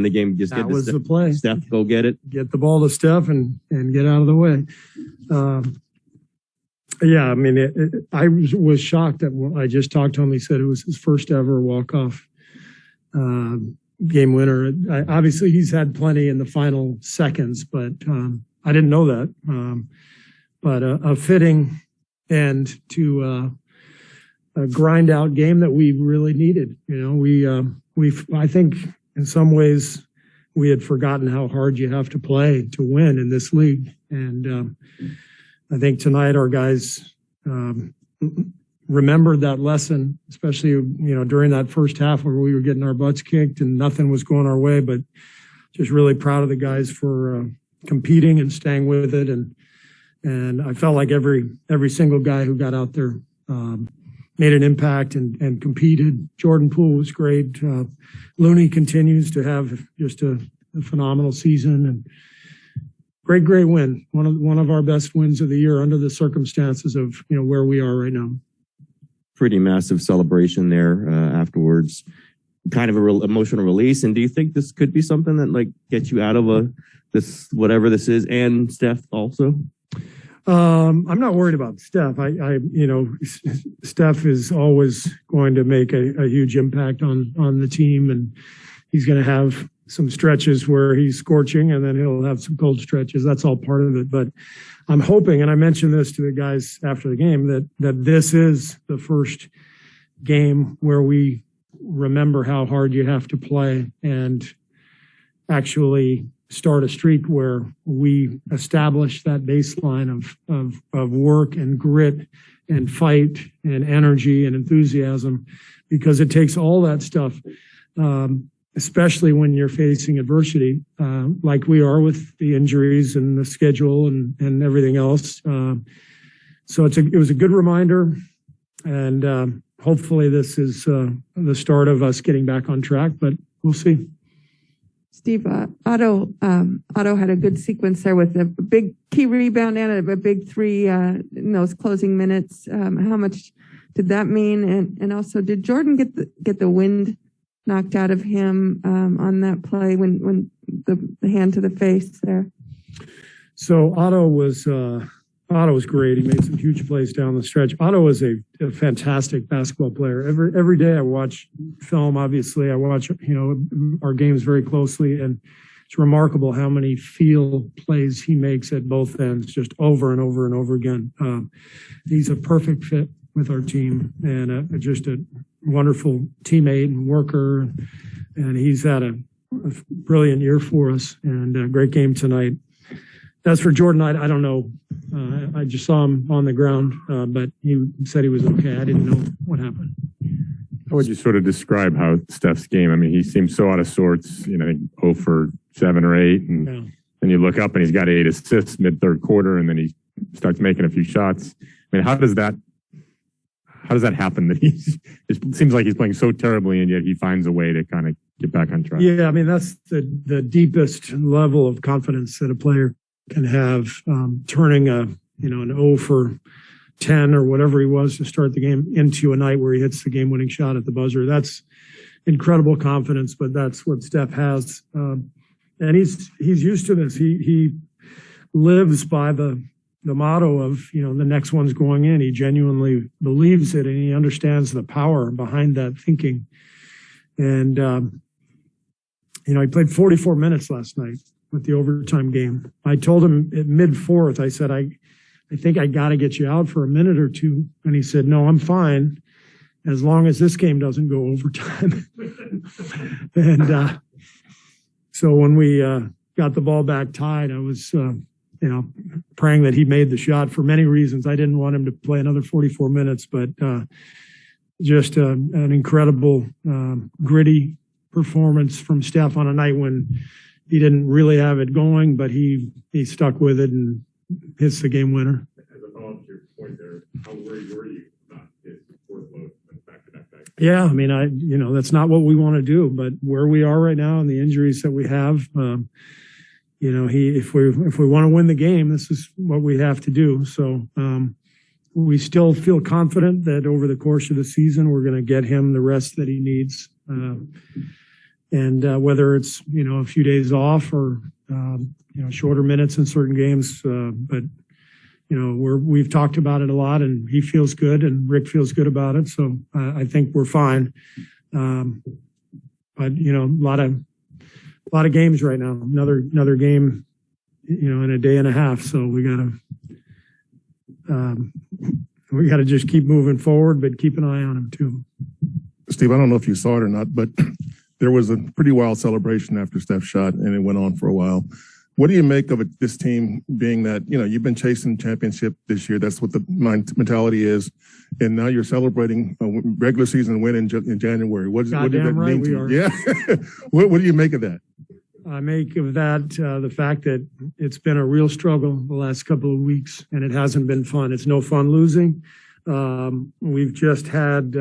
end the game. Just that was the play. Steph, go get it. Get the ball to Steph and get out of the way. Yeah, I mean, I was shocked that I just talked to him. He said it was his first ever walk-off game winner. Obviously, he's had plenty in the final seconds, but I didn't know that. But a fitting end to a grind-out game that we really needed. You know, I think in some ways we had forgotten how hard you have to play to win in this league, and I think tonight our guys remembered that lesson, especially, you know, during that first half where we were getting our butts kicked and nothing was going our way. But just really proud of the guys for competing and staying with it. And I felt like every single guy who got out there made an impact and competed. Jordan Poole was great. Looney continues to have just a phenomenal season, and great win. One of our best wins of the year under the circumstances of, you know, where we are right now. Pretty massive celebration there afterwards. Kind of a real emotional release. And do you think this could be something that like gets you out of this whatever this is, and Steph also? I'm not worried about Steph. You know, Steph is always going to make a huge impact on the team, and he's going to have some stretches where he's scorching, and then he'll have some cold stretches. That's all part of it. But I'm hoping, and I mentioned this to the guys after the game, that this is the first game where we remember how hard you have to play and actually start a streak where we establish that baseline of work and grit and fight and energy and enthusiasm, because it takes all that stuff, especially when you're facing adversity, like we are with the injuries and the schedule and everything else. So it was a good reminder, and hopefully this is the start of us getting back on track, but we'll see. Steve, Otto had a good sequence there with a big key rebound and a big three in those closing minutes. How much did that mean? And also, did Jordan get the wind knocked out of him on that play when the hand to the face there? So Otto was great. He made some huge plays down the stretch. Otto is a fantastic basketball player. Every day I watch film. Obviously, I watch our games very closely, and it's remarkable how many feel plays he makes at both ends, just over and over and over again. He's a perfect fit with our team, and just a wonderful teammate and worker. And he's had a brilliant year for us, and a great game tonight. As for Jordan, I don't know. I just saw him on the ground, but he said he was okay. I didn't know what happened. How would you sort of describe how Steph's game? I mean, he seems so out of sorts, I think 0 for 7 or 8. And then you look up and he's got 8 assists mid-third quarter, and then he starts making a few shots. I mean, how does that happen that it seems like he's playing so terribly, and yet he finds a way to kind of get back on track? Yeah, I mean, that's the deepest level of confidence that a player can have, turning an 0 for 10 or whatever he was to start the game into a night where he hits the game-winning shot at the buzzer. That's incredible confidence, but that's what Steph has. And he's used to this. He lives by the motto of, the next one's going in. He genuinely believes it, and he understands the power behind that thinking. And, he played 44 minutes last night with the overtime game. I told him at mid-fourth, I said, I think I got to get you out for a minute or two. And he said, no, I'm fine as long as this game doesn't go overtime. And so when we got the ball back tied, I was, praying that he made the shot for many reasons. I didn't want him to play another 44 minutes, but just an incredible, gritty performance from Steph on a night when he didn't really have it going, but he stuck with it and hits the game winner. As a follow-up to your point there, how worried were you about his workload back-to-back? Yeah, I mean, that's not what we want to do, but where we are right now and the injuries that we have, if we want to win the game, this is what we have to do. So we still feel confident that over the course of the season, we're going to get him the rest that he needs. And whether it's, a few days off or, shorter minutes in certain games. But, we've talked about it a lot, and he feels good and Rick feels good about it. So I think we're fine. But, a lot of games right now, another game, in a day and a half. So we gotta just keep moving forward, but keep an eye on him too. Steve, I don't know if you saw it or not, but there was a pretty wild celebration after Steph shot, and it went on for a while. What do you make of it, this team being that, you've been chasing championship this year? That's what the mentality is. And now you're celebrating a regular season win in January. What does that mean to you? Yeah. What do you make of that? I make of that the fact that it's been a real struggle the last couple of weeks, and it hasn't been fun. It's no fun losing. We've just had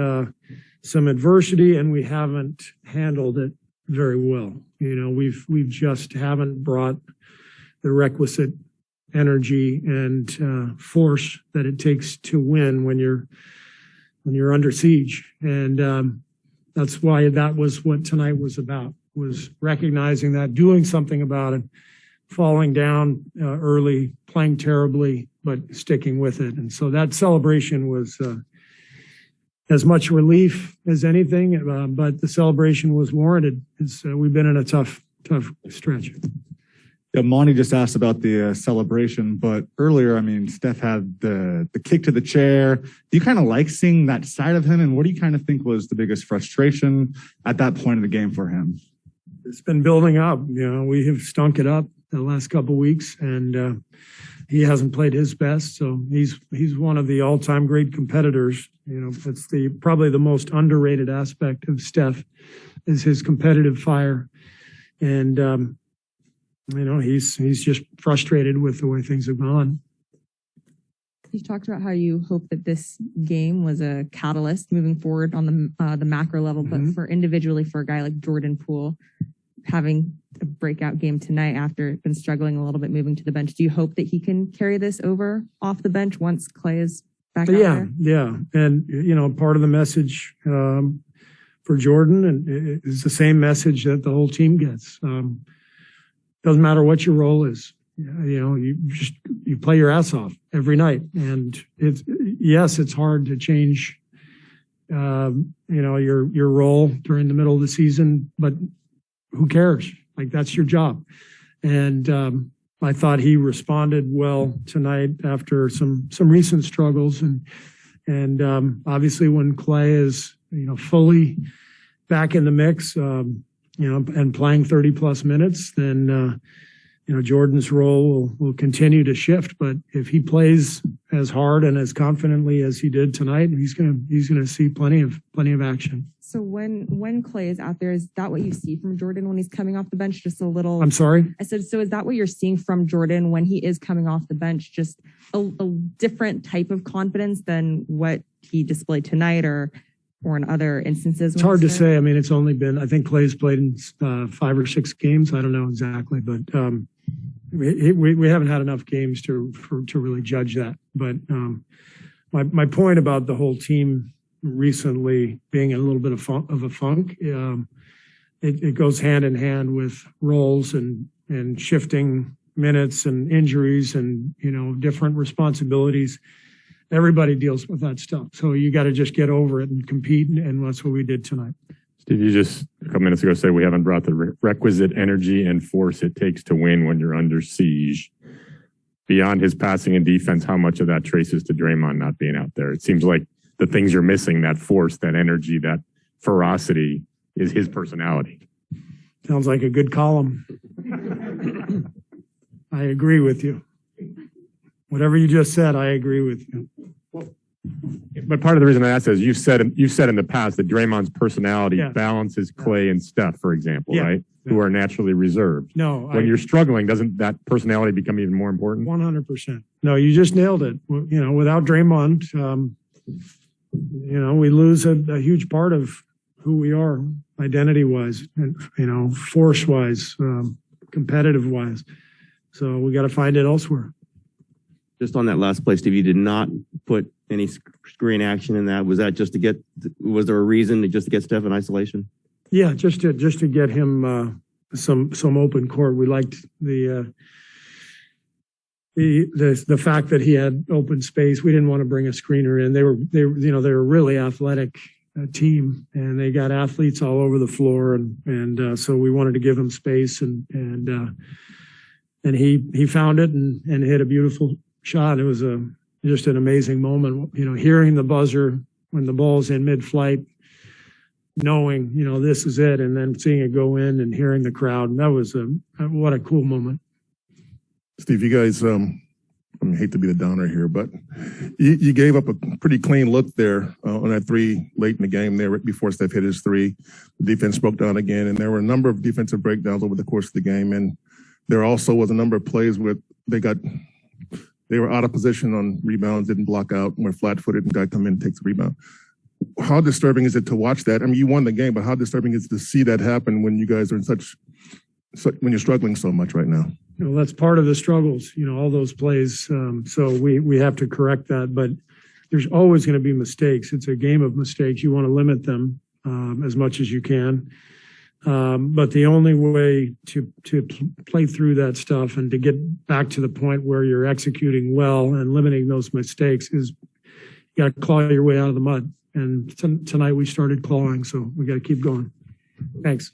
some adversity, and we haven't handled it very well. We've just haven't brought the requisite energy and force that it takes to win when you're under siege. And that's why that was what tonight was about, was recognizing that, doing something about it, falling down early, playing terribly, but sticking with it. And so that celebration was as much relief as anything, but the celebration was warranted. We've been in a tough stretch. Yeah, Monty just asked about the celebration, but earlier, Steph had the kick to the chair. Do you kind of like seeing that side of him? And what do you kind of think was the biggest frustration at that point of the game for him? It's been building up. We have stunk it up the last couple of weeks, and he hasn't played his best. So he's one of the all-time great competitors. It's probably the most underrated aspect of Steph is his competitive fire. And, he's just frustrated with the way things have gone. You talked about how you hope that this game was a catalyst moving forward on the macro level, but for individually, for a guy like Jordan Poole, having a breakout game tonight after been struggling a little bit moving to the bench, do you hope that he can carry this over off the bench once Clay is back out there? Yeah. And, part of the message for Jordan is the same message that the whole team gets. Doesn't matter what your role is. You play your ass off every night. And it's hard to change, your role during the middle of the season, but who cares? Like, that's your job. And I thought he responded well tonight after some recent struggles. And obviously when Clay is, fully back in the mix, and playing 30 plus minutes, then, Jordan's role will continue to shift. But if he plays as hard and as confidently as he did tonight, he's gonna see plenty of action. So when Clay is out there, is that what you see from Jordan when he's coming off the bench? Just a little. I'm sorry? I said, so is that what you're seeing from Jordan when he is coming off the bench? Just a different type of confidence than what he displayed tonight or in other instances? It's hard to say. It's only been, I think Clay's played in 5 or 6 games. I don't know exactly, but we haven't had enough games to really judge that. But my point about the whole team recently being in a little bit of a funk, it goes hand in hand with roles and shifting minutes and injuries and, different responsibilities. Everybody deals with that stuff. So you got to just get over it and compete. And that's what we did tonight. Steve, you just a couple minutes ago said we haven't brought the requisite energy and force it takes to win when you're under siege. Beyond his passing and defense, how much of that traces to Draymond not being out there? It seems like the things you're missing, that force, that energy, that ferocity, is his personality. Sounds like a good column. I agree with you. Whatever you just said, I agree with you. But part of the reason I asked is you've said in the past that Draymond's personality balances Clay and Steph, for example, right? Who are naturally reserved. No. When you're struggling, doesn't that personality become even more important? 100%. No, you just nailed it. Without Draymond, we lose a huge part of who we are, identity-wise, and, force-wise, competitive-wise. So we got to find it elsewhere. Just on that last play, Steve, you did not put any screen action in that. Was that just was there a reason to just get Steph in isolation? Yeah, just to get him some open court. We liked the fact that he had open space. We didn't want to bring a screener in. They were a really athletic team, and they got athletes all over the floor, and so we wanted to give him space, and he found it and hit a beautiful shot. It was just an amazing moment. Hearing the buzzer when the ball's in mid-flight, knowing this is it, and then seeing it go in and hearing the crowd. And that was what a cool moment. Steve, you guys, I hate to be the downer here, but you gave up a pretty clean look there on that three late in the game there right before Steph hit his three. The defense broke down again, and there were a number of defensive breakdowns over the course of the game. And there also was a number of plays where they were out of position on rebounds, didn't block out, and were flat-footed, and guy come in and takes the rebound. How disturbing is it to watch that? I mean, you won the game, but how disturbing is it to see that happen when you guys are in when you're struggling so much right now? That's part of the struggles, all those plays. So we have to correct that, but there's always going to be mistakes. It's a game of mistakes. You want to limit them as much as you can. But the only way to play through that stuff and to get back to the point where you're executing well and limiting those mistakes is you got to claw your way out of the mud. And tonight we started clawing, so we got to keep going. Thanks.